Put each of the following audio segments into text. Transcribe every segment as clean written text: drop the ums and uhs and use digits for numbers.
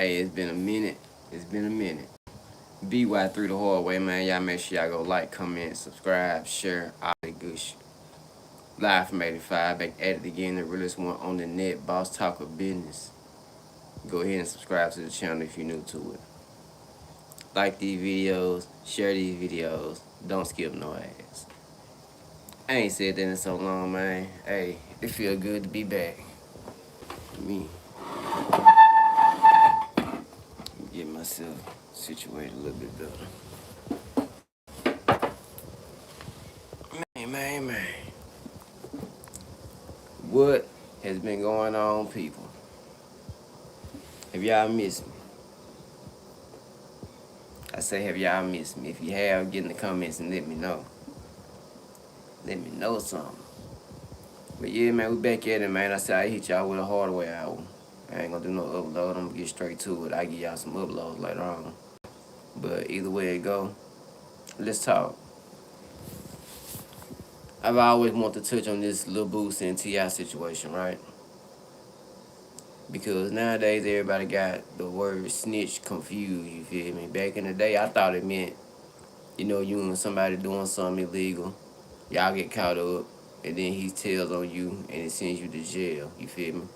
Hey, it's been a minute. It's been a minute. BY3 the hard way, man. Y'all make sure y'all go like, comment, subscribe, share, all that good shit. Live from 85, back at it again. The realest one on the net, boss talk of business. Go ahead and subscribe to the channel if you're new to it. Like these videos, share these videos. Don't skip no ads. I ain't said that in so long, man. Hey, it feel good to be back. Me. Get myself situated a little bit better. Man. What has been going on, people? Have y'all missed me? I say, have y'all missed me? If you have, get in the comments and let me know. Let me know something. But yeah, man, we back at it, man. I said I hit y'all with a Hardway album. I ain't gonna do no upload. I'm gonna get straight to it. I give y'all some uploads later on. But either way it go, let's talk. I've always wanted to touch on this Lil Boosie and T.I. situation, right? Because nowadays everybody got the word snitch confused, you feel me? Back in the day, I thought it meant, you and somebody doing something illegal, y'all get caught up, and then he tells on you and it sends you to jail, you feel me?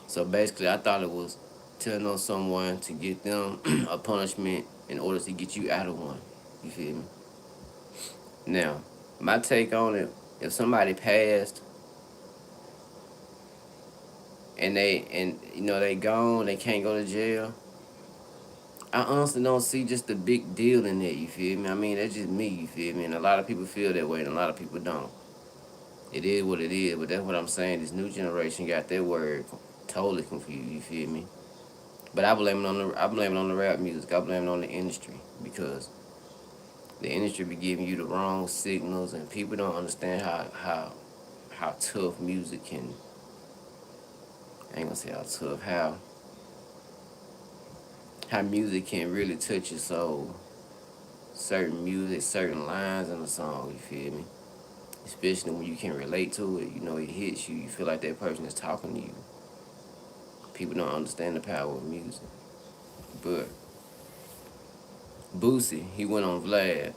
So basically, I thought it was telling on someone to get them a punishment in order to get you out of one, you feel me? Now, my take on it, if somebody passed and they gone, they can't go to jail, I honestly don't see just the big deal in that, you feel me? I mean, that's just me, you feel me? And a lot of people feel that way and a lot of people don't. It is what it is, but that's what I'm saying. This new generation got their word totally confused, you feel me? But I blame it on the rap music. I blame it on the industry because the industry be giving you the wrong signals and people don't understand how tough music can, I ain't gonna say how tough, how music can really touch your soul. Certain music, certain lines in a song, you feel me? Especially when you can relate to it, it hits you. You feel like that person is talking to you. People don't understand the power of music. But Boosie, he went on Vlad,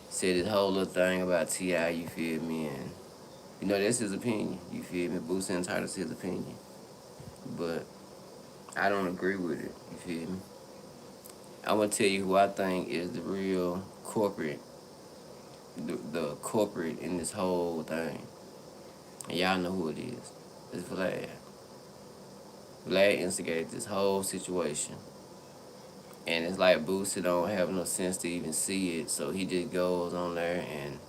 said his whole little thing about T.I., you feel me? And, that's his opinion, you feel me? Boosie entitled to his opinion. But I don't agree with it, you feel me? I'm going to tell you who I think is the real corporate, the corporate in this whole thing. And y'all know who it is. It's Vlad. Vlad instigated this whole situation. And it's like Boosie don't have no sense to even see it, so he just goes on there and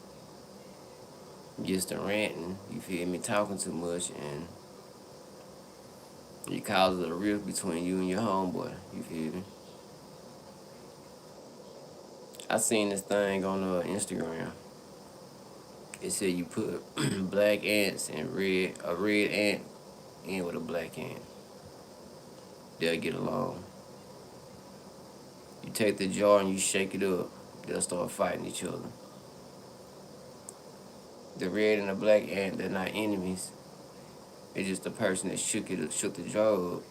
gets to ranting, you feel me, talking too much, and it causes a rift between you and your homeboy, you feel me? I seen this thing on Instagram. It said you put black ants and a red ant in with a black ant. They'll get along. You take the jar and you shake it up, they'll start fighting each other. The red and the black ant, they're not enemies. It's just the person that shook the jar up,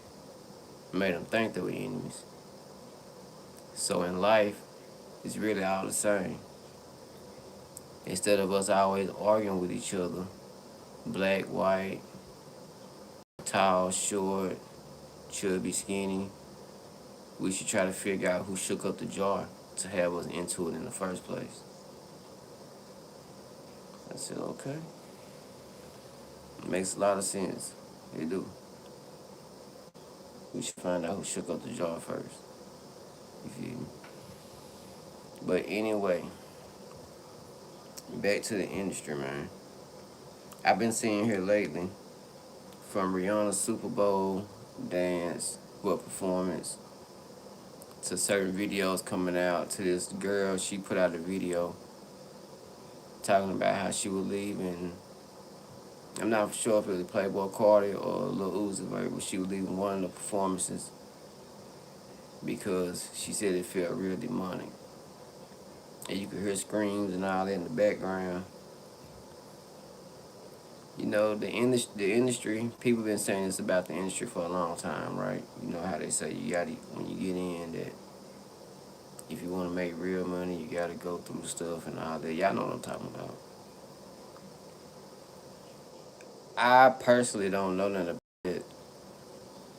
made them think they were enemies. So in life, it's really all the same. Instead of us always arguing with each other, black, white, tall, short, chubby, skinny, we should try to figure out who shook up the jar to have us into it in the first place. I said, okay. It makes a lot of sense. It do. We should find out who shook up the jar first. You feel me? But anyway, back to the industry, man. I've been seeing here lately, from Rihanna's Super Bowl dance, performance, to certain videos coming out, to this girl, she put out a video talking about how she was leaving. I'm not sure if it was Playboy Cardi or Lil Uzi Vert, but she was leaving one of the performances because she said it felt real demonic. And you could hear screams and all that in the background. You know, the industry, people been saying this about the industry for a long time, right? You know how they say you gotta, when you get in, that if you want to make real money, you gotta go through stuff and all that. Y'all know what I'm talking about. I personally don't know nothing about it.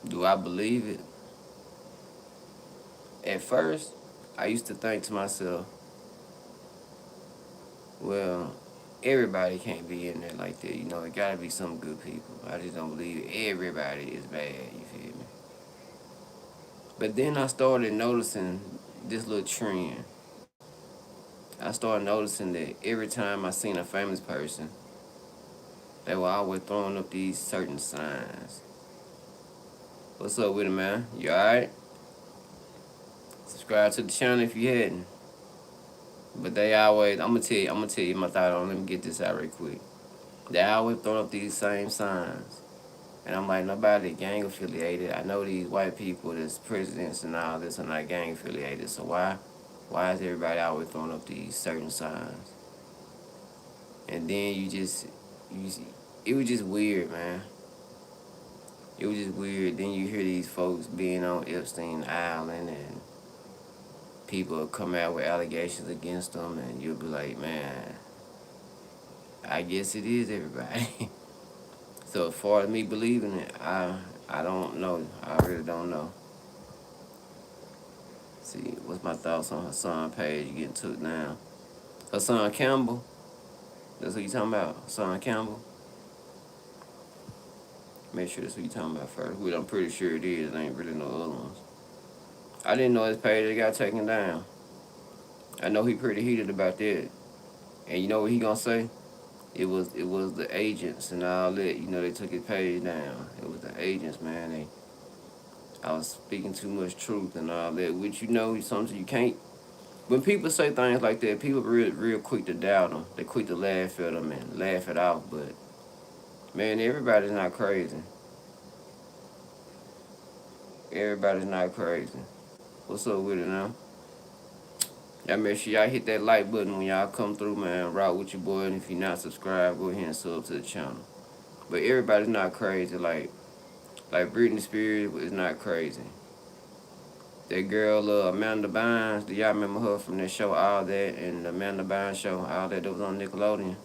Do I believe it? At first, I used to think to myself, well, everybody can't be in there like that. You know, it gotta be some good people. I just don't believe everybody is bad. You feel me? But then I started noticing this little trend. I started noticing that every time I seen a famous person, they were always throwing up these certain signs. What's up with it, man? You alright? Subscribe to the channel if you hadn't. But they always, I'm gonna tell you my thought on. Let me get this out real quick. They always throw up these same signs, and I'm like, nobody gang affiliated. I know these white people, that's presidents and all this, are not gang affiliated. So why is everybody always throwing up these certain signs? And then you, it was just weird, man. It was just weird. Then you hear these folks being on Epstein Island, and people come out with allegations against them, and you'll be like, man, I guess it is everybody. So as far as me believing it, I don't know. I really don't know. See, what's my thoughts on Hassan Page getting took down? Hassan Campbell, that's who you talking about? Hassan Campbell? Make sure that's who you talking about first. Which I'm pretty sure it is. There ain't really no other ones. I didn't know his page got taken down. I know he pretty heated about that. And you know what he gonna say? It was the agents and all that. You know they took his page down. It was the agents, man. I was speaking too much truth and all that. Which you know, something you can't. When people say things like that, people real quick to doubt them. They quick to laugh at them and laugh it off. But man, everybody's not crazy. Everybody's not crazy. What's up with it now? Y'all make sure y'all hit that like button when y'all come through, man. Rock with your boy, and if you're not subscribed, go ahead and sub to the channel. But everybody's not crazy. Like Britney Spears is not crazy. That girl, Amanda Bynes, do y'all remember her from that show, All That, and the Amanda Bynes show, All That was on Nickelodeon?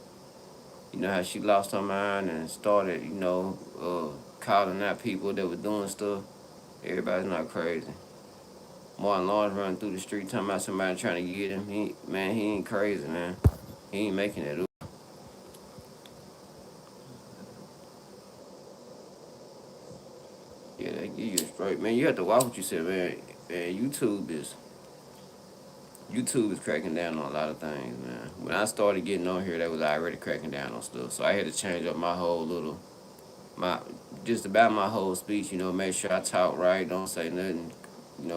You know how she lost her mind and started, calling out people that were doing stuff? Everybody's not crazy. Martin Lawrence running through the street talking about somebody trying to get him. He ain't crazy, man. He ain't making it up. Yeah, they give you a straight. Man, you have to watch what you said, man. Man, YouTube is cracking down on a lot of things, man. When I started getting on here, they was already cracking down on stuff. So I had to change up my just about my whole speech. Make sure I talk right, don't say nothing,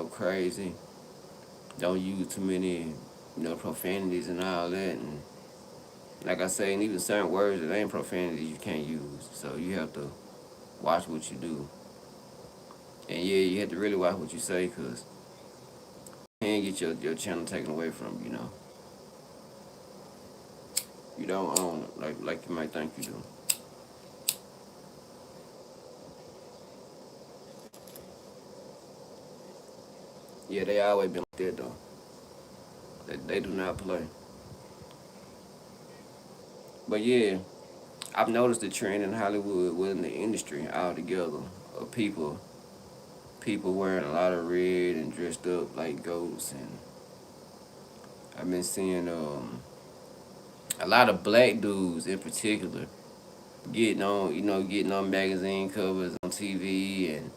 crazy. Don't use too many, profanities and all that. And like I say, and even certain words that ain't profanities you can't use. So you have to watch what you do. And yeah, you have to really watch what you say, because you can't get your channel taken away from you. You don't own it like you might think you do. Yeah, they always been like that though. They do not play. But yeah, I've noticed the trend in Hollywood, within the industry altogether, of people wearing a lot of red and dressed up like ghosts, and I've been seeing a lot of black dudes in particular getting on magazine covers on TV, and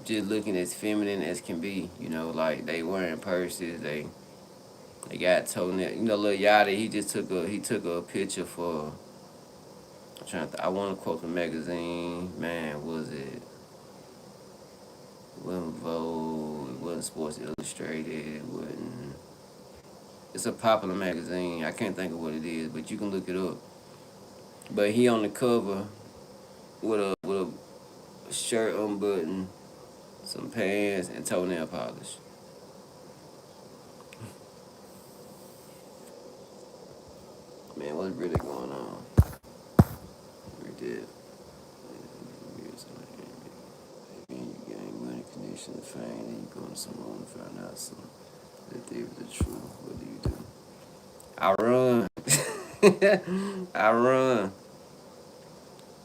just looking as feminine as can be. Like they wearing purses, they got toenail. Lil Yachty, he took a picture for. I want to quote the magazine. Man, was it? It wasn't Vogue. It wasn't Sports Illustrated. It wasn't. It's a popular magazine. I can't think of what it is, but you can look it up. But he on the cover with a shirt unbuttoned, some pants, and toenail polish. Man, what's really going on? addiction to fame, and you go into some room to find out some that they were the truth. What do you do? I run. I run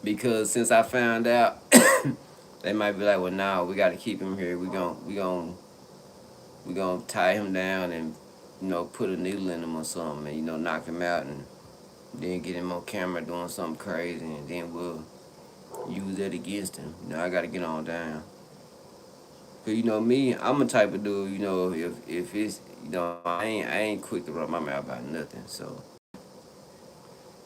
because since I found out, they might be like, "Well, now we got to keep him here. We gonna tie him down and put a needle in him or something, and knock him out, and then get him on camera doing something crazy, and then we'll use that against him. I got to get on down. Cause me, I'm a type of dude. If it's I ain't quick to run my mouth about nothing. So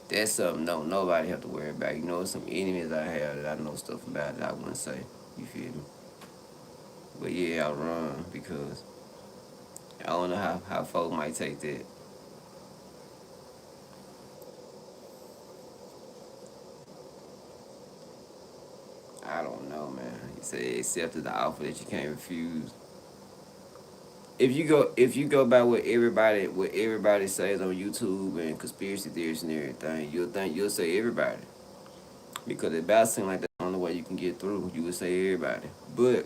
that's something don't nobody have to worry about. Some enemies I have that I know stuff about that I wouldn't say. You feel me? But yeah, I run because I don't know how folks might take that. I don't know, man. You say accepted the offer that you can't refuse. If you go by what everybody says on YouTube and conspiracy theories and everything, you'll say everybody. Because it about seems like that's the only way you can get through. You would say everybody. But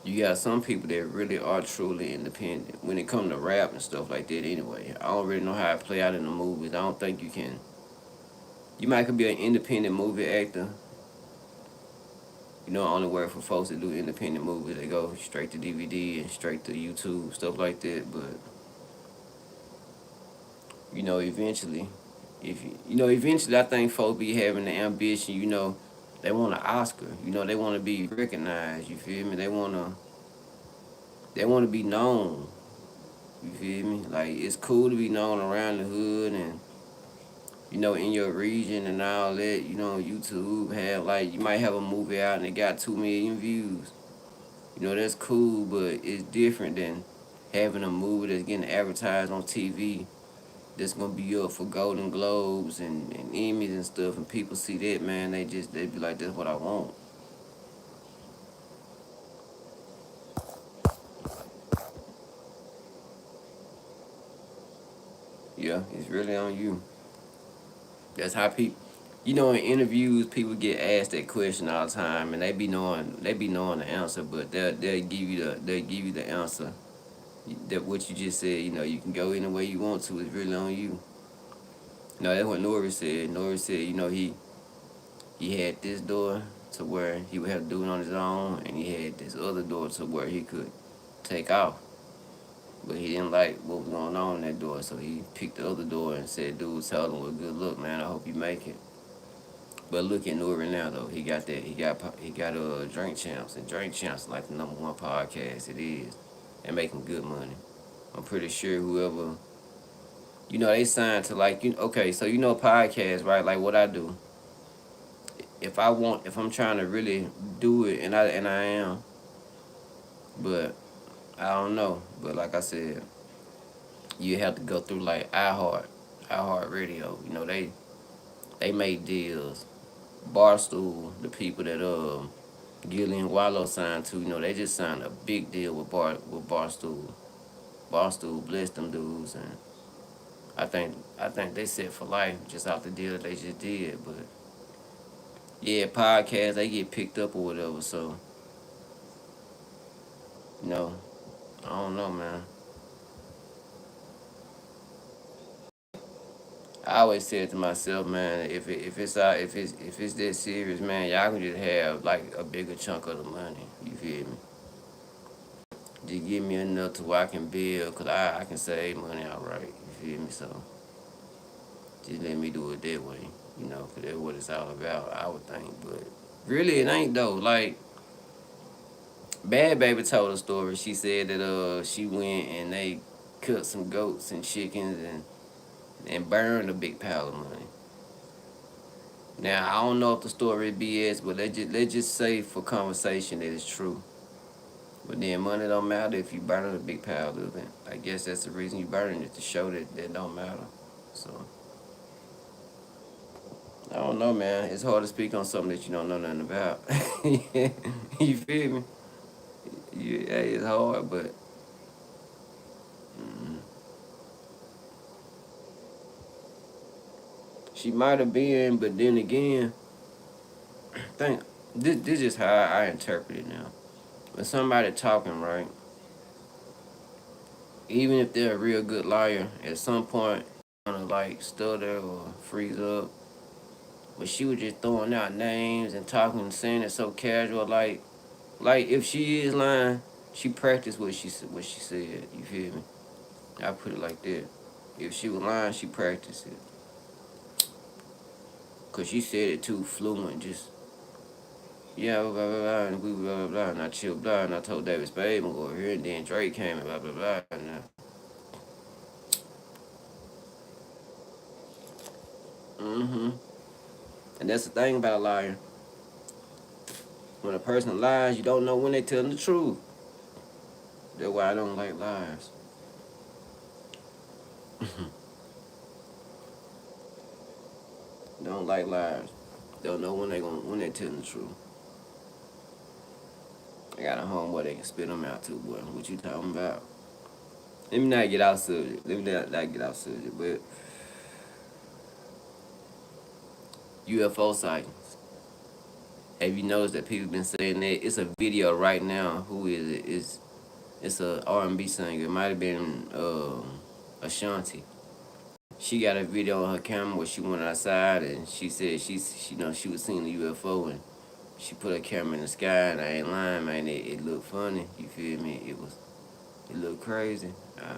you got some people that really are truly independent when it comes to rap and stuff like that anyway. I don't really know how it play out in the movies. I don't think you can. You might could be an independent movie actor. I only work for folks that do independent movies. They go straight to DVD and straight to YouTube, stuff like that. But eventually, eventually, I think folks be having the ambition. They want an Oscar. They want to be recognized. You feel me? They want to be known. You feel me? Like it's cool to be known around the hood and in your region and all that. YouTube have like you might have a movie out and it got 2 million views. That's cool, but it's different than having a movie that's getting advertised on TV that's gonna be up for Golden Globes and Emmys and stuff, and people see that, man, they be like, that's what I want. Yeah, it's really on you. That's how people, in interviews, people get asked that question all the time, and they be knowing the answer, but they'll give you the answer. That what you just said, you can go any way you want to. It's really on you. No, that's what Nori said. Nori said, he had this door to where he would have to do it on his own, and he had this other door to where he could take off. But he didn't like what was going on in that door, so he picked the other door and said, "Dude, tell him, well, good luck, man. I hope you make it." But look at Nuri now, though. He got that. He got Drink Champs, and Drink Champs is like the number one podcast. It is, and making good money. I'm pretty sure whoever, they signed to like Okay, so podcast, right? Like what I do. If I'm trying to really do it, and I am, but I don't know. But like I said, you have to go through like iHeart Radio. They make deals. Barstool, the people that Gillian Wallow signed to, they just signed a big deal with Barstool. Barstool blessed them dudes, and I think they set for life just off the deal that they just did. But yeah, podcasts they get picked up or whatever. So you know, I don't know, man. I always said to myself, man, if it's that serious, man, y'all can just have like a bigger chunk of the money. You feel me? Just give me enough to where I can build, cause I can save money outright. You feel me? So just let me do it that way. Cause that's what it's all about. I would think, but really it ain't though. Like Bad Baby told a story. She said that she went and they cut some goats and chickens and burned a big pile of money. Now I don't know if the story is BS, but let's just say for conversation that it's true. But then money don't matter if you burning a big pile of it. I guess that's the reason you burning it, to show that don't matter. So I don't know, man. It's hard to speak on something that you don't know nothing about. You feel me? Yeah, it's hard, but mm, she might have been. But then again, think this is how I interpret it now. when somebody talking, right, even if they're a real good liar, at some point, gonna like stutter or freeze up. But she was just throwing out names and talking and saying it so casual, like if she is lying, she practiced what she said. You feel me? I put it like that. If she was lying, she practiced it. Cause she said it too fluent, just yeah, blah blah blah, and we blah blah blah, and I chill blah, and I told David Spade I'm gonna go here, and then Drake came and blah blah blah, and mm-hmm. And that's the thing about a liar. When a person lies, you don't know when they telling the truth. That's why I don't like lies. Don't like lies. Don't know when they telling the truth. I got a home where they can spit them out too, boy. What you talking about? Let me not get out subject. Let me not get out subject, but UFO sightings. Have you noticed that people been saying that? It's a video right now. Who is it? It's a R&B singer. It might have been Ashanti. She got a video on her camera where she went outside and she said she was seeing the UFO and she put her camera in the sky and I ain't lying, man. It looked funny. You feel me? It looked crazy.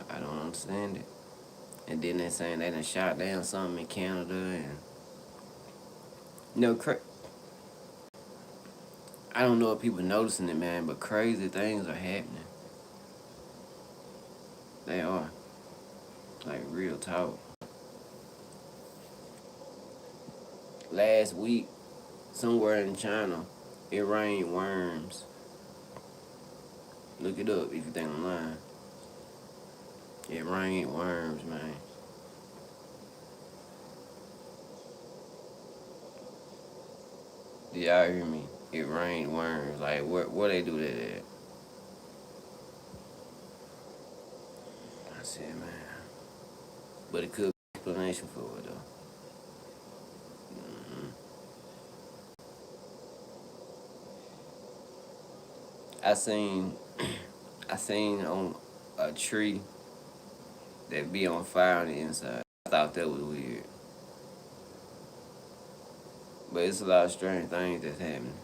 I don't understand it. And then they saying they done shot down something in Canada and I don't know if people noticing it, man, but crazy things are happening. They are. Like real talk. Last week, somewhere in China, it rained worms. Look it up if you think I'm lying. It rained worms, man. Did y'all hear me? It rained worms. Like where they do that at? I said, man. But it could be an explanation for it though. hmm I seen I seen on a tree that be on fire on the inside. I thought that was weird. But it's a lot of strange things that's happening.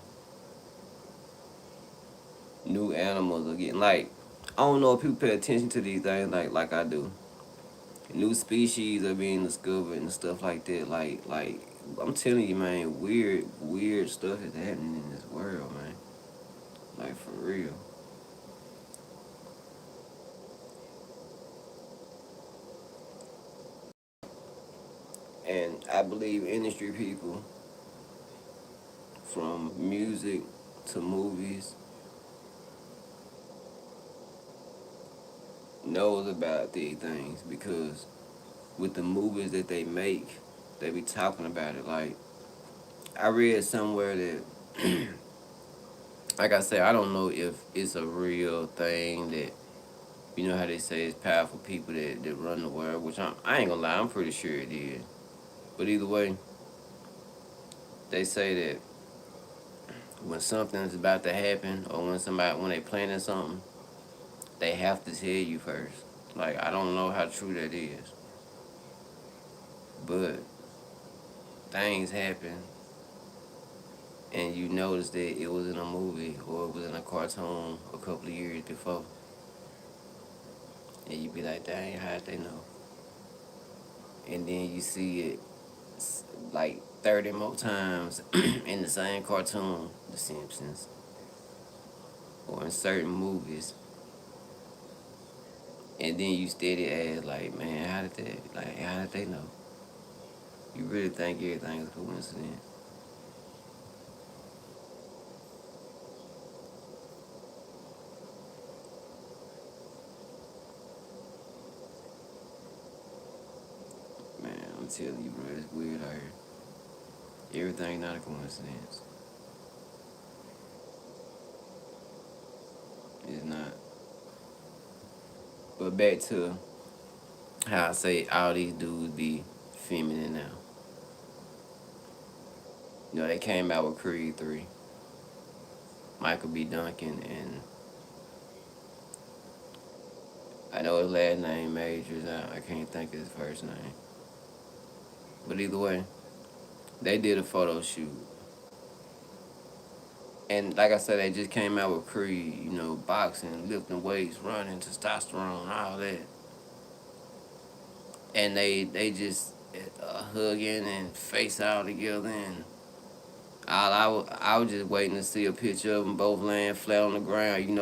New animals are getting like I don't know if people pay attention to these things like I do. New species are being discovered and stuff like that. Like I'm telling you, man, weird stuff is happening in this world, man. Like for real. And I believe industry people, from music to movies, knows about these things because with the movies that they make, they be talking about it. Like I read somewhere that, like I said, I don't know if it's a real thing that you know how they say it's powerful people that run the world, which I ain't gonna lie, I'm pretty sure it is. But either way, they say that when something's about to happen or when they planning something, they have to tell you first. Like I don't know how true that is, but things happen and you notice that it was in a movie or it was in a cartoon a couple of years before, and you be like, dang, how'd they know? And then you see it like 30 more times in the same cartoon, The Simpsons, or in certain movies, and then you steady ask like, man, how did they know? You really think everything is a coincidence? Man, I'm telling you, bro, it's weird out here. Everything not a coincidence. It's not. But back to how I say all these dudes be feminine now. You know, they came out with Creed 3, Michael B. Duncan and I know his last name Majors. I can't think of his first name. But either way, they did a photo shoot. And like I said, they just came out with Creed, boxing, lifting weights, running, testosterone, all that. And they just hugging and face all together. And I was just waiting to see a picture of them both laying flat on the ground,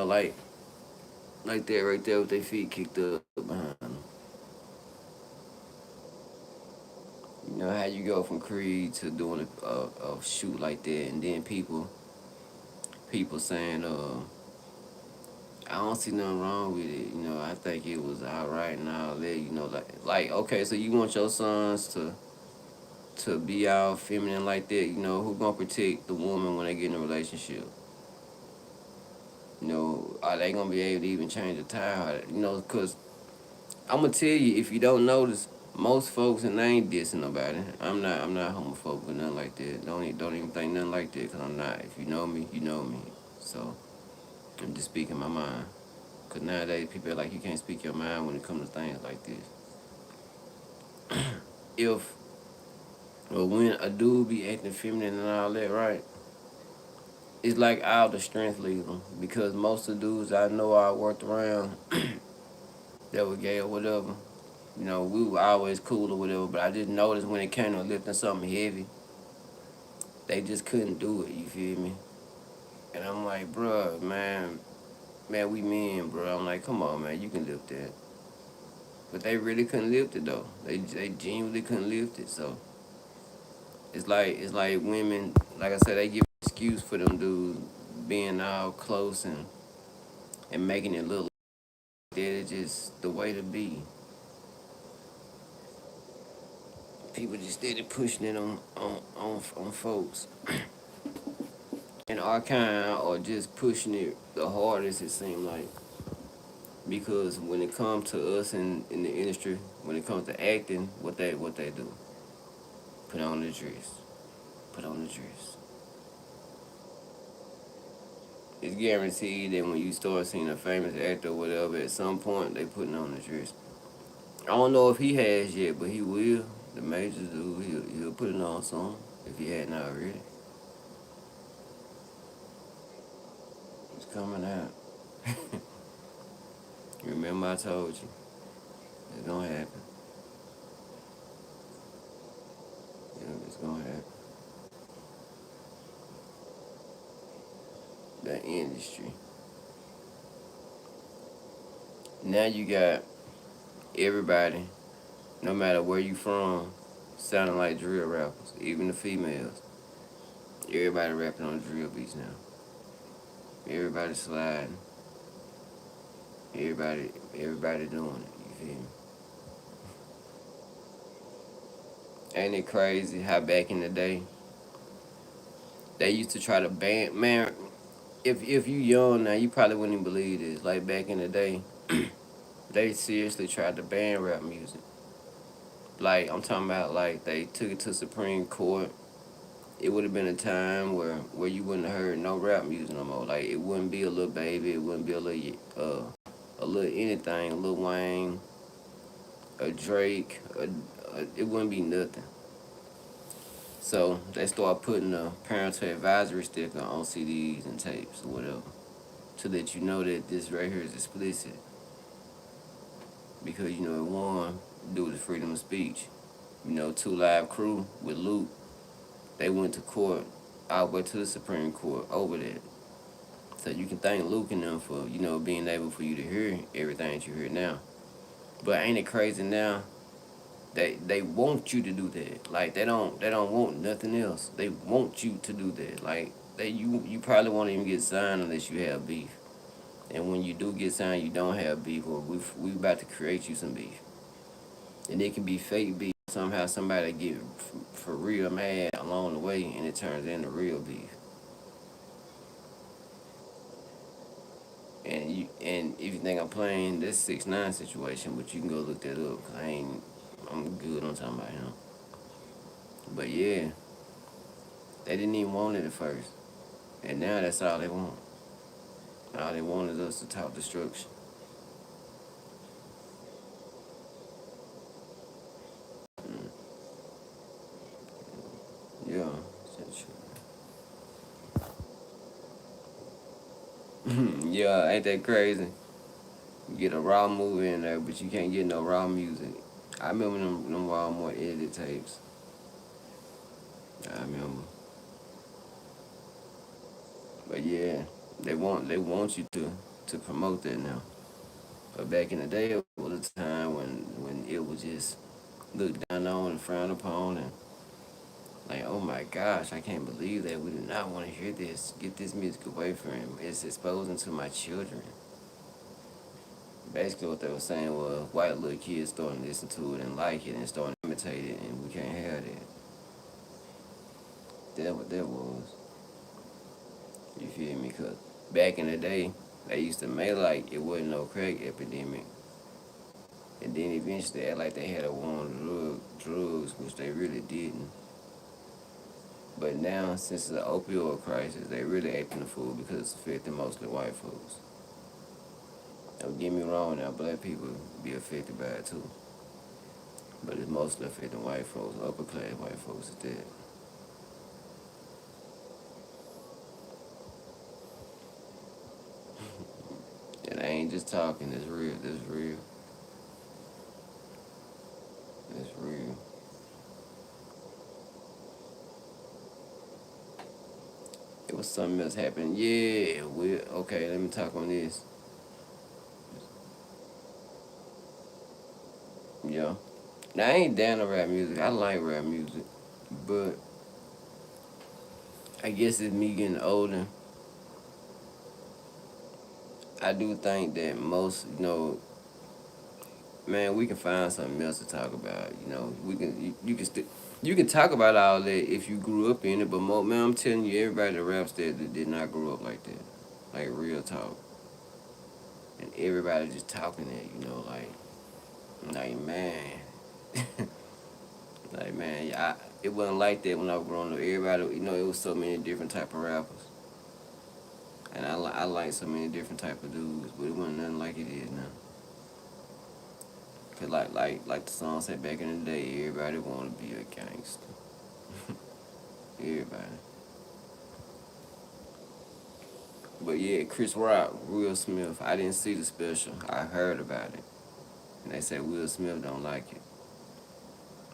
like that right there with their feet kicked up behind them. You know how you go from Creed to doing a shoot like that, and then people saying, I don't see nothing wrong with it. I think it was alright and all that. Like okay, so you want your sons to be all feminine like that? Who gonna protect the woman when they get in a relationship? Are they gonna be able to even change a tire? Cause I'm gonna tell you, if you don't notice, most folks, and I ain't dissing nobody. I'm not homophobic or nothing like that. Don't even think nothing like that, cause I'm not. If you know me, you know me. So I'm just speaking my mind. Cause nowadays people are like you can't speak your mind when it comes to things like this. If or when a dude be acting feminine and all that, right? It's like all the strength leave them because most of the dudes I know I worked around that were gay or whatever. We were always cool or whatever, but I just noticed when it came to lifting something heavy, they just couldn't do it. You feel me? And I'm like, bruh, man, we men, bro. I'm like, come on, man, you can lift that. But they really couldn't lift it though. They genuinely couldn't lift it. So it's like women, like I said, they give an excuse for them dudes being all close and making it look like that. It's just the way to be. People just started pushing it on folks. And our kind are just pushing it the hardest, it seems like. Because when it comes to us in the industry, when it comes to acting, what they do, put on the dress, put on the dress. It's guaranteed that when you start seeing a famous actor or whatever, at some point they putting on the dress. I don't know if he has yet, but he will. The major dude, he'll put it on soon if he hadn't already. It's coming out. Remember I told you, it's gonna happen. Yeah, it's gonna happen. The industry. Now you got everybody, no matter where you from, sounding like drill rappers. Even the females. Everybody rapping on drill beats now. Everybody sliding. Everybody doing it. You feel me? Ain't it crazy how back in the day they used to try to ban man? If you young now, you probably wouldn't even believe this. Like back in the day, they seriously tried to ban rap music. Like I'm talking about, like they took it to Supreme Court. It would have been a time where you wouldn't have heard no rap music no more. Like it wouldn't be a little baby, it wouldn't be a little anything, a little Wayne, a Drake, it wouldn't be nothing. So they start putting a parental advisory sticker on CDs and tapes or whatever to let you know that this right here is explicit because one, due to freedom of speech. Two Live Crew with Luke, they went to court, all the way to the Supreme Court over that. So you can thank Luke and them for being able for you to hear everything that you hear now. But ain't it crazy now? They want you to do that. Like they don't want nothing else. They want you to do that. Like you probably won't even get signed unless you have beef. And when you do get signed, you don't have beef, or we about to create you some beef. And it can be fake beef. Somehow somebody get for real mad along the way, and it turns into real beef. And if you think I'm playing, this 6ix9ine situation, but you can go look that up. Cause I'm good on talking about him. But yeah, they didn't even want it at first, and now that's all they want. All they want is us to talk destruction. Yeah, ain't that crazy? You get a raw movie in there, but you can't get no raw music. I remember them raw more edited tapes. I remember. But yeah, they want you to promote that now. But back in the day, it was a time when it was just looked down on and frowned upon, and like, oh my gosh, I can't believe that we do not want to hear this. Get this music away from him. It's exposing to my children. Basically, what they were saying was white little kids starting to listen to it and like it and starting to imitate it, and we can't have that. That's what that was. You feel me? Cause back in the day, they used to make like it wasn't no crack epidemic, and then eventually act like they had a war on drugs, which they really didn't. But now, since the opioid crisis, they really acting the fool because it's affecting mostly white folks. Don't get me wrong now, black people be affected by it too. But it's mostly affecting white folks, upper class white folks is that. And I ain't just talking, it's real, it's real, it's real. It was something else happening. Yeah, okay, let me talk on this. Yeah. Now I ain't down to rap music. I like rap music. But I guess it's me getting older. I do think that most, man, we can find something else to talk about. We can you can you can talk about all that if you grew up in it. But man, I'm telling you, everybody that raps that did not grow up like that, like real talk, and everybody just talking that, like man, like man, yeah, it wasn't like that when I was growing up. Everybody, it was so many different type of rappers, and I like so many different type of dudes, but it wasn't nothing like it is now. Cause like the song said back in the day, everybody wanna be a gangster. Everybody. But yeah, Chris Rock, Will Smith. I didn't see the special. I heard about it, and they said Will Smith don't like it.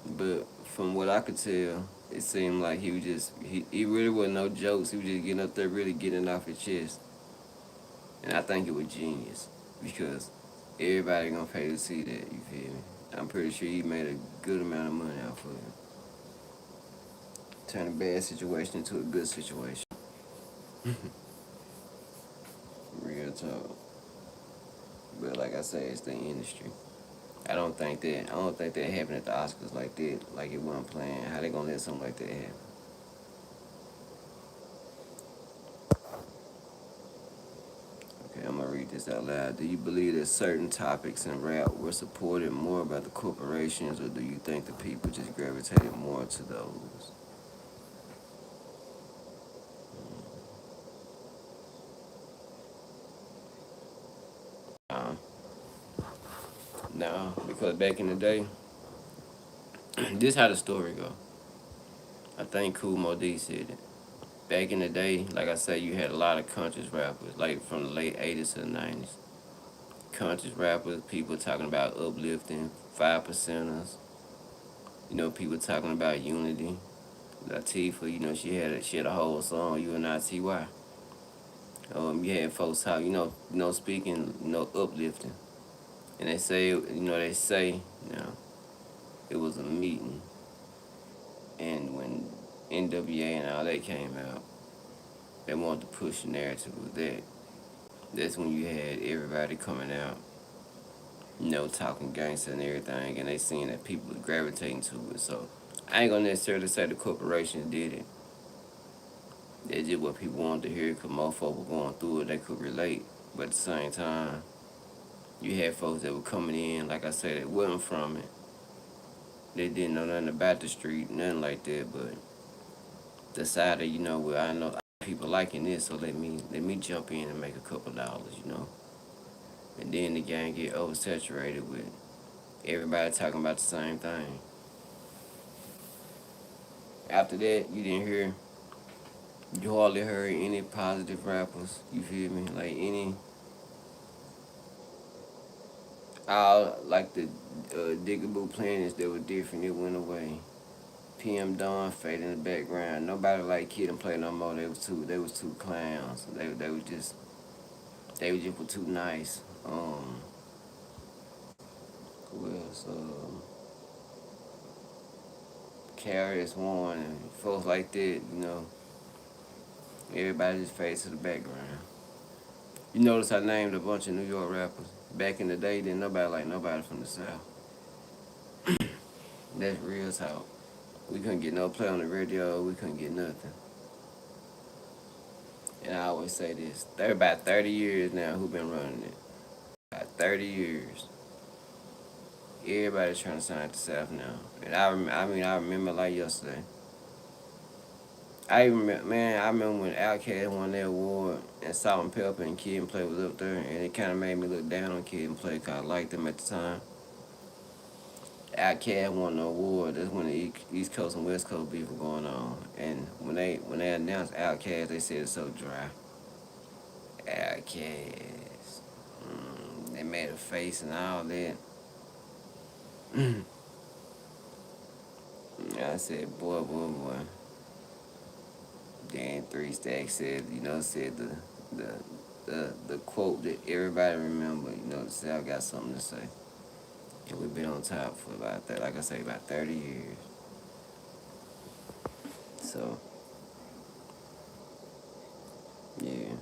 But from what I could tell, it seemed like he really wasn't no jokes. He was just getting up there, really getting it off his chest, and I think it was genius because everybody gonna pay to see that. You feel me? I'm pretty sure he made a good amount of money off of it. Turn a bad situation into a good situation. Real talk. But like I say, it's the industry. I don't think that happened at the Oscars like that. Like it wasn't planned. How they gonna let something like that happen? Okay, I'm gonna read this out loud. Do you believe that certain topics in rap were supported more by the corporations, or do you think the people just gravitated more to those? Um, no, because back in the day, this how the story go. I think Cool Mo D said it. Back in the day, like I said, you had a lot of conscious rappers, like from the late '80s to the '90s. Conscious rappers, people talking about uplifting, 5%ers. People talking about unity. Latifah, she had a whole song, UNITY. You had folks talk, speaking, uplifting. And they say, it was a meeting. And when NWA and all that came out, they wanted to push the narrative of that. That's when you had everybody coming out, talking gangster and everything, and they seen that people were gravitating to it. So I ain't gonna necessarily say the corporations did it. That's just what people wanted to hear because most folks were going through it, they could relate. But at the same time, you had folks that were coming in, like I said, that wasn't from it. They didn't know nothing about the street, nothing like that, but decided, well, I know people liking this, so let me jump in and make a couple dollars. And then the game get oversaturated with everybody talking about the same thing. After that, you didn't hear You hardly heard any positive rappers. You feel me? Like any, all like the Diggable Planets that were different. It went away. PM Dawn fade in the background. Nobody like Kid and Play no more. They was too clowns. They was just too nice. Who else? Carriers One and folks like that. Everybody just fades to the background. You notice I named a bunch of New York rappers. Back in the day, didn't nobody like nobody from the South. That's real talk. We couldn't get no play on the radio. We couldn't get nothing. And I always say this: they're about 30 years now who been running it. About 30 years. Everybody's trying to sign the South now. And I remember like yesterday. I remember when Outkast won that award and Salt and Pepper and Kid and Play was up there, and it kind of made me look down on Kid and Play because I liked them at the time. Outkast won the award. That's when the East Coast and West Coast beef were going on, and when they announced Outkast, they said it's so dry. Outkast. They made a face and all that. I said, boy, boy, boy. Then Three Stacks said the quote that everybody remember. The South got something to say. And we've been on top for about that, like I say, about 30 years. So, yeah.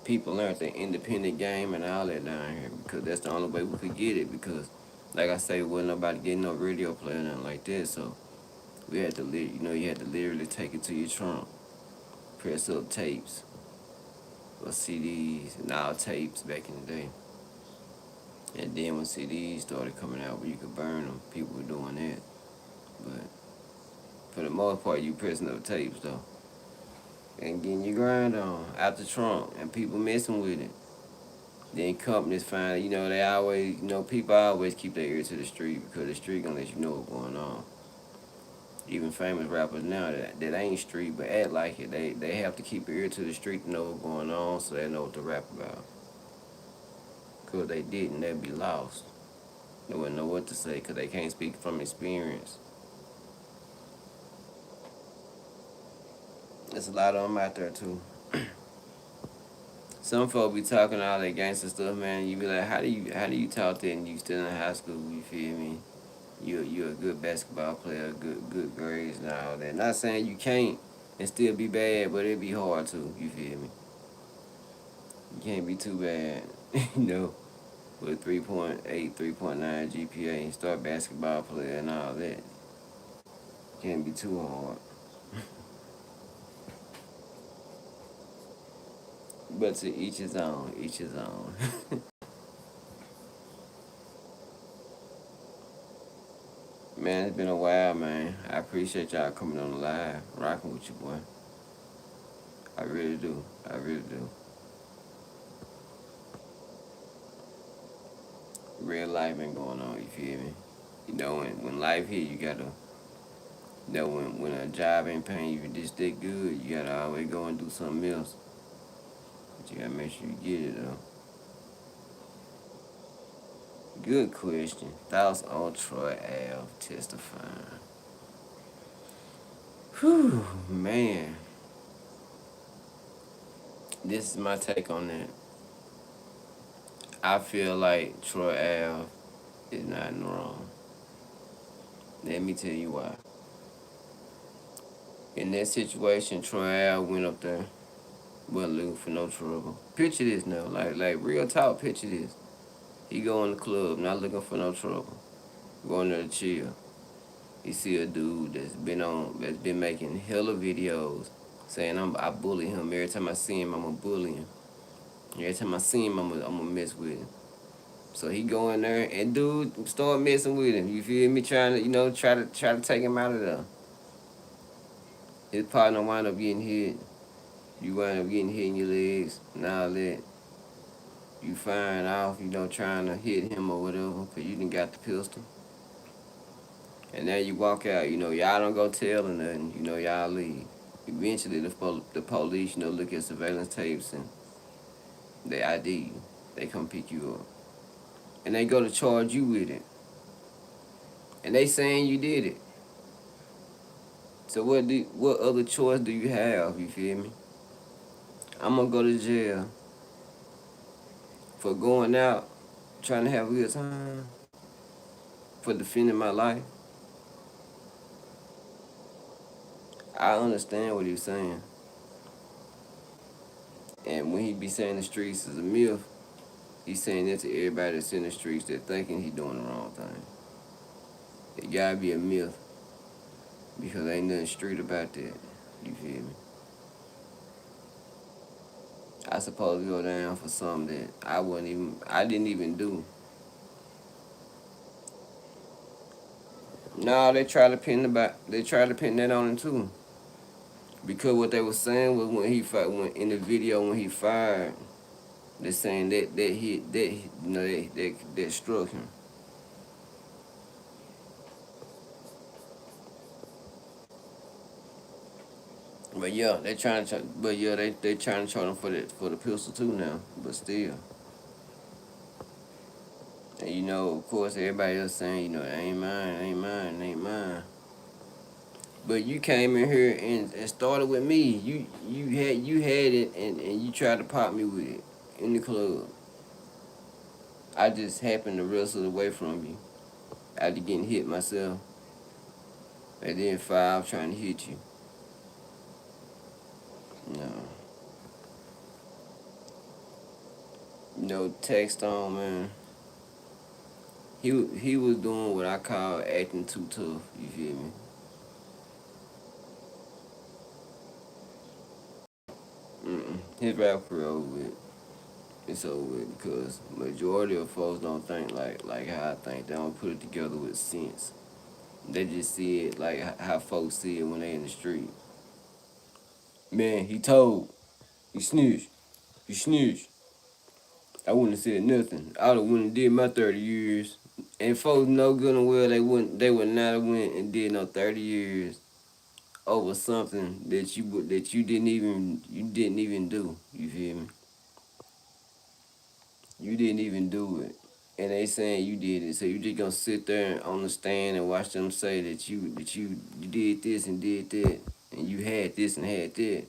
People learned the independent game and all that down here because that's the only way we could get it because, like I say, wasn't nobody getting no radio play or nothing like that. So, we had to, you had to literally take it to your trunk, press up tapes or CDs and all tapes back in the day. And then when CDs started coming out where you could burn them, people were doing that. But for the most part, you pressing up tapes though. And getting your grind on out the trunk and people messing with it. Then companies find, they always, people always keep their ear to the street because the street gonna let you know what's going on. Even famous rappers now that ain't street but act like it, they have to keep their ear to the street to know what's going on so they know what to rap about. Because they didn't, they'd be lost. They wouldn't know what to say because they can't speak from experience. There's a lot of them out there too. Some folk be talking all that gangster stuff, man. You be like, how do you talk that and you still in high school? You feel me? You're a good basketball player, good grades and all that. Not saying you can't and still be bad, but it be hard too. You feel me? You can't be too bad, with 3.8, 3.9 GPA and start basketball player and all that. Can't be too hard. But to each his own, each his own. Man, it's been a while, man. I appreciate y'all coming on the live, rocking with you, boy. I really do. I really do. Real life been going on, you feel me? When life hit, you gotta, when a job ain't paying you just that good, you gotta always go and do something else. But you gotta make sure you get it, though. Good question. Thoughts on Troy Ave testifying? Whew, man. This is my take on that. I feel like Troy Ave is not in the wrong. Let me tell you why. In that situation, Troy Ave went up there, wasn't looking for no trouble. Picture this now, like real talk. Picture this. He go in the club, not looking for no trouble, going there to chill. You see a dude that's been making hella videos, saying I bully him. Every time I see him, I'ma bully him. Every time I see him, I'ma mess with him. So he go in there and dude start messing with him. You feel me? Trying to try to take him out of there. His partner wind up getting hit. You wind up getting hit in your legs and all that. You firing off, trying to hit him or whatever, because you done got the pistol. And then you walk out, y'all don't go tell or nothing, y'all leave. Eventually, the police, look at surveillance tapes and they ID you. They come pick you up. And they go to charge you with it. And they saying you did it. So what other choice do you have, you feel me? I'm gonna go to jail for going out, trying to have a good time, for defending my life. I understand what he's saying. And when he be saying the streets is a myth, he's saying that to everybody that's in the streets that thinking he doing the wrong thing. It gotta be a myth because ain't nothing street about that. You feel me? I supposed to go down for something that I didn't even do. No, they try to pin that on him too. Because what they were saying was when in the video when he fired, they saying that hit that struck him. But yeah, they trying to charge him for the pistol too now. But still, and of course everybody else saying it ain't mine, it ain't mine, it ain't mine. But you came in here and started with me. You had it and you tried to pop me with it in the club. I just happened to wrestle away from you after getting hit myself. And then five trying to hit you. No. Text on, man. He was doing what I call acting too tough. You feel me? His rap career over with. It's over with because majority of folks don't think like how I think. They don't put it together with sense. They just see it like how folks see it when they in the street. Man, he told. He snitched. He snitched. I wouldn't have said nothing. I would have went and did my 30 years. And folks know good and well they would not have went and did no 30 years over something that you didn't even do. You feel me? You didn't even do it. And they saying you did it. So you just gonna sit there on the stand and watch them say that you did this and did that and you had this and had that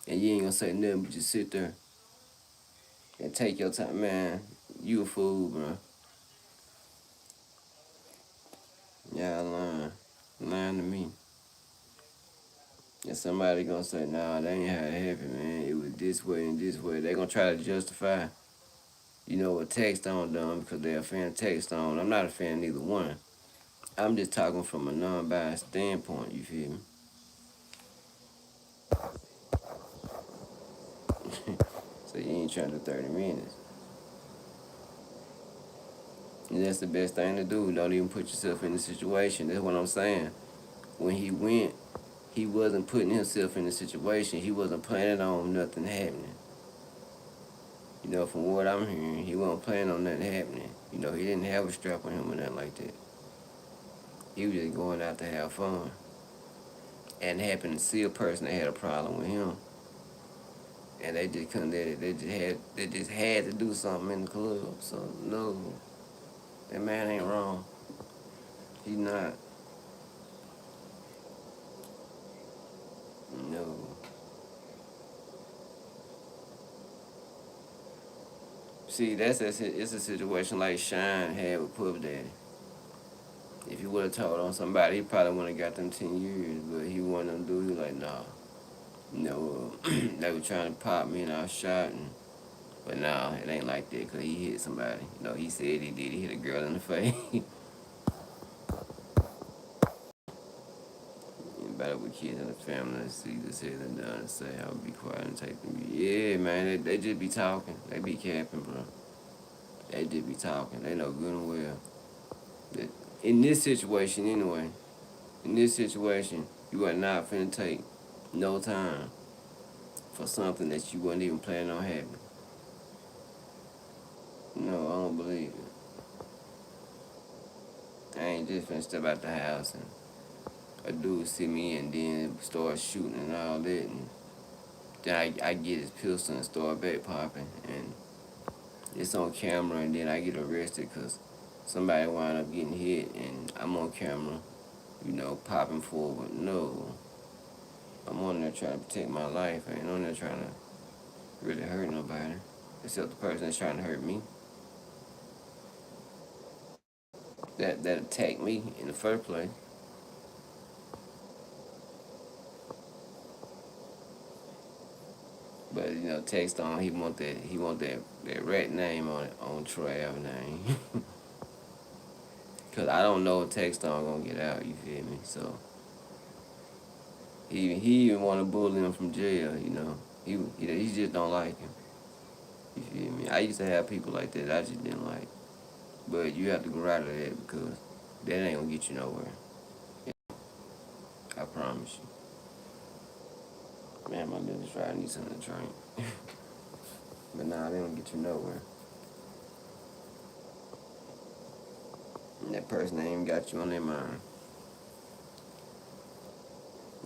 and you ain't gonna say nothing but just sit there and take your time, man. You a fool, bro. Yeah, lying to me. And somebody gonna say, nah, that ain't how it happened, man. It was this way and this way. They gonna try to justify, what Text on done because they're a fan of Text on. I'm not a fan of neither one. I'm just talking from a non-biased standpoint, you feel me? So you ain't trying to do 30 minutes. And that's the best thing to do. Don't even put yourself in the situation. That's what I'm saying. When he went, he wasn't putting himself in the situation. He wasn't planning on nothing happening. From what I'm hearing, he wasn't planning on nothing happening. He didn't have a strap on him or nothing like that. He was just going out to have fun. And happened to see a person that had a problem with him. And they just couldn't let it. They just had to do something in the club. So no, that man ain't wrong. He not. No. See, it's a situation like Shine had with Puff Daddy. If he would have told on somebody, he probably would have got them 10 years. But he wanted them to do. He was like, nah. They were trying to pop me and I was shot. But nah, it ain't like that because he hit somebody. He said he did. He hit a girl in the face. Anybody with kids in the family, see this said and done and say, I'll be quiet and take them. Yeah, man, they just be talking. They be capping, bro. They just be talking. They know good and well. That in this situation, anyway, you are not finna take no time for something that you wasn't even planning on having. No, I don't believe it. I ain't just finna step out the house and a dude see me and then start shooting and all that, and then I get his pistol and start back popping, and it's on camera, and then I get arrested because somebody wind up getting hit, and I'm on camera, popping forward. No, I'm on there trying to protect my life. I ain't on there trying to really hurt nobody, except the person that's trying to hurt me, that attacked me in the first place. But text on, he want that rat name on it, on Trav name. Cause I don't know if text on gonna get out. You feel me? So he even want to bully him from jail. He just don't like him. You feel me? I used to have people like that. I just didn't like. But you have to grow out of that because that ain't gonna get you nowhere. I promise you. Man, my little try. I need something to drink. But nah, they don't get you nowhere. And that person ain't even got you on their mind.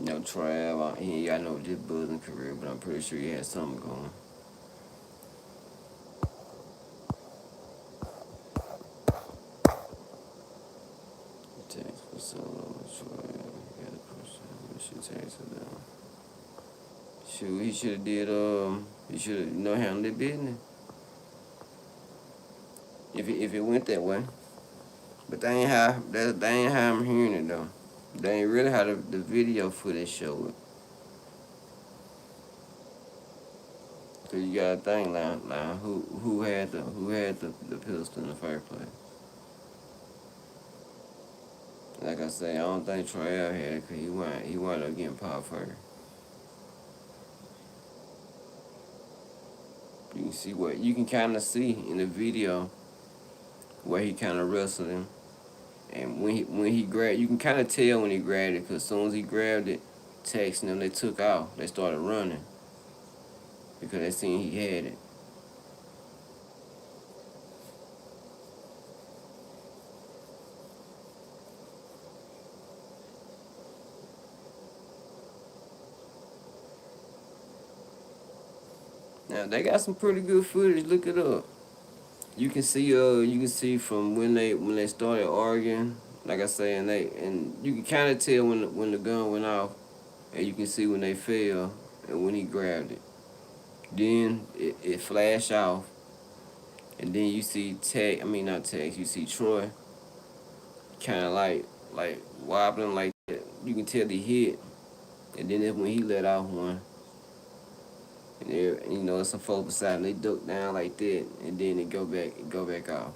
Trav, he ain't got no just building career, but I'm pretty sure he had something going. Text for solo, Trav, got a person. We should text her down. Shoot, he should have did, he should have, handled the business. If it went that way. But they ain't how I'm hearing it though. They ain't really how the video footage show it. Cause you gotta think now who had the pistol in the first place. Like I say, I don't think Troy had it cause he wound up getting popped first. You can kinda see in the video where he kinda wrestled him. And when he grabbed, you can kind of tell when he grabbed it, because as soon as he grabbed it, texting them, they took off. They started running because they seen he had it. Now they got some pretty good footage. Look it up. You can see from when they started arguing. Like I say, and you can kind of tell when the gun went off, and you can see when they fell and when he grabbed it. Then it flashed off, and then you see not Tex, you see Troy kind of like wobbling like that. You can tell he hit, and then that's when he let off one. And there, it's some folks beside him. They duck down like that, and then it go back off.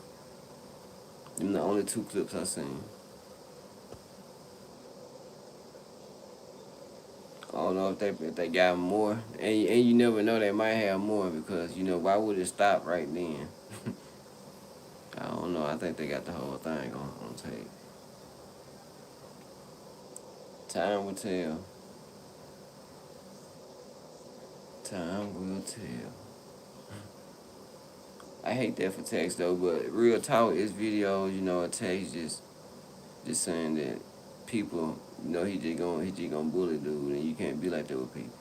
Them the only two clips I seen. I don't know if they got more, and you never know, they might have more because why would it stop right then? I don't know. I think they got the whole thing on tape. Time will tell. Time will tell. I hate that for text though, but real talk is videos. A text just saying that people, he just gonna bully dude, and you can't be like that with people.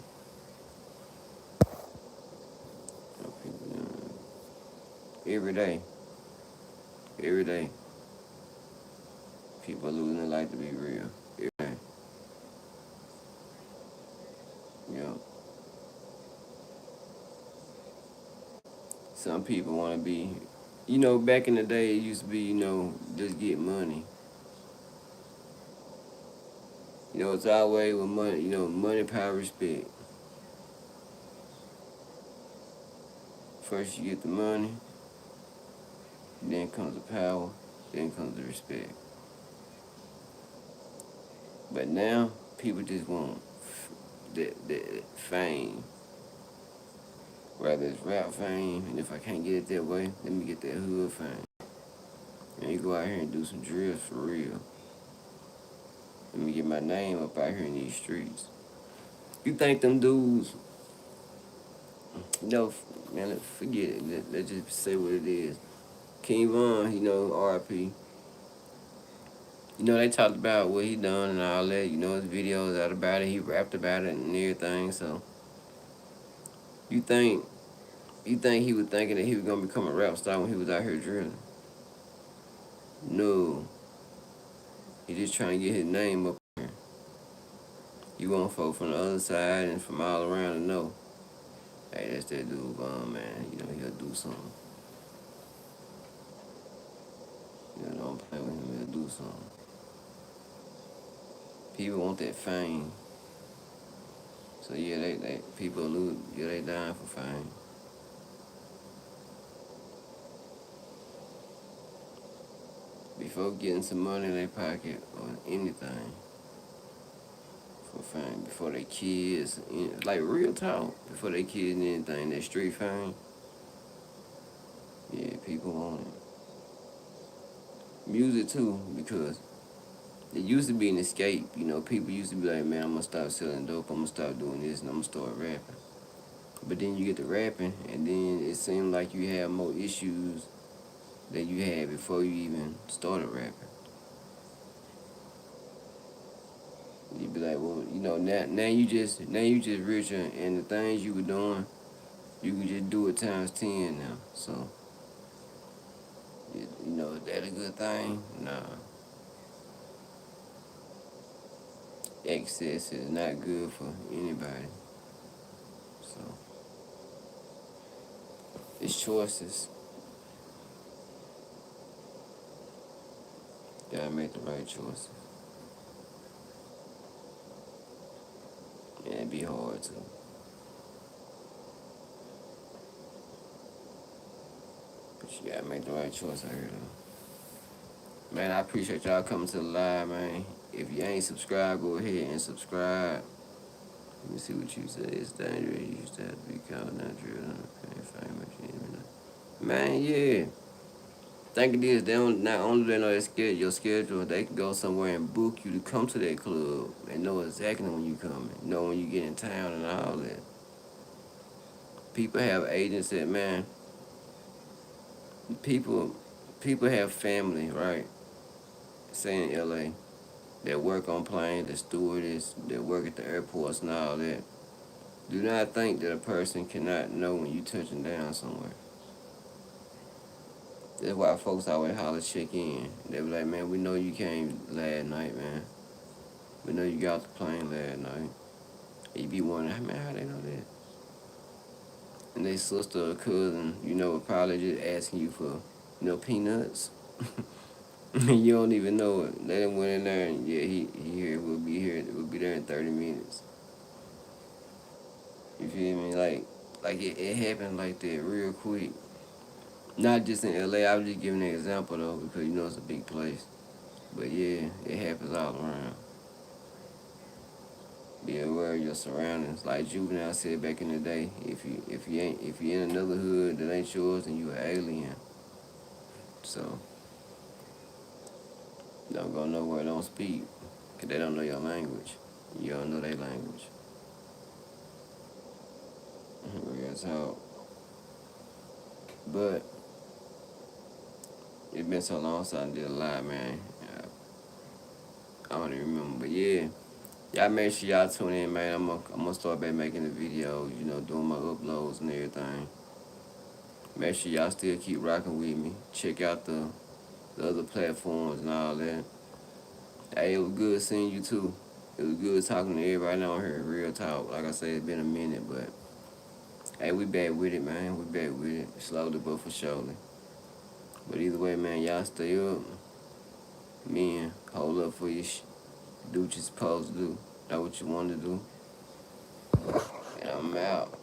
Every day, every day, people are losing their life to be real. Every day, you know. Some people want to be, back in the day, it used to be, just get money. It's always with money, money, power, respect. First you get the money, then comes the power, then comes the respect. But now, people just want that fame. Whether it's rap fame, and if I can't get it that way, let me get that hood fame. And you go out here and do some drills for real. Let me get my name up out here in these streets. You think them dudes, man, forget it. Let's just say what it is. King Von, RIP. You know, they talked about what he done and all that. You know, his videos out about it. He rapped about it and everything. So you think he was thinking that he was gonna become a rap star when he was out here drilling? No, he just trying to get his name up there. He want folk from the other side and from all around to know, hey, that's that dude, man. You know, he'll do something. You know, don't play with him. He'll do something. People want that fame. So yeah, they people lose. Yeah, they dying for fame. Before getting some money in their pocket or anything for fame, before they kids, like real talk, before they kids and anything, that street fame, yeah, people want it. Music too, because it used to be an escape. You know, people used to be like, man, I'm gonna stop selling dope, I'm gonna stop doing this, and I'm gonna start rapping. But then you get to rapping, and then it seemed like you have more issues than you had before you even started rapping. You'd be like, well, you know, now you just richer, and the things you were doing, you can just do it times 10 now. So, you know, is that a good thing? Nah, excess is not good for anybody. So, it's choices. Gotta make the right choices. And it be hard too. But you gotta make the right choice out here though. Man, I appreciate y'all coming to the live, man. If you ain't subscribed, go ahead and subscribe. Let me see what you say. It's dangerous. You used to have to be called not drill. Man, yeah. Think of this, they don't not only do they know your schedule, they can go somewhere and book you to come to that club and know exactly when you coming, know when you get in town and all that. People have agents that, man, people people have family, right? Say in LA, that work on planes, the stewardess, that work at the airports and all that. Do not think that a person cannot know when you touching down somewhere. That's why folks always holler check in. They be like, man, we know you came last night, man. We know you got off the plane last night. And you be wondering, man, how they know that? And they sister or cousin, you know, probably just asking you for, peanuts. You don't even know it. They done went in there and yeah, he here, we'll be here, we'll be there in 30 minutes. You feel me? Like it happened like that real quick. Not just in LA, I was just giving an example though, because you know it's a big place. But yeah, it happens all around. Be aware of your surroundings. Like Juvenile said back in the day, if you in another hood that ain't yours, then you an alien. So don't go nowhere, don't speak, cause they don't know your language. You don't know their language. Real talk. But it's been so long since I did a lot, man. I don't even remember. But yeah, y'all make sure y'all tune in, man. I'm gonna start back making the videos, doing my uploads and everything. Make sure y'all still keep rocking with me. Check out the other platforms and all that. Hey, it was good seeing you too. It was good talking to everybody down here. Real talk. Like I said, it's been a minute, but hey, we back with it, man. We back with it. Slowly but for surely. But either way, man, y'all stay up. Men, hold up for your do what you're supposed to do. Know what you want to do. And I'm out.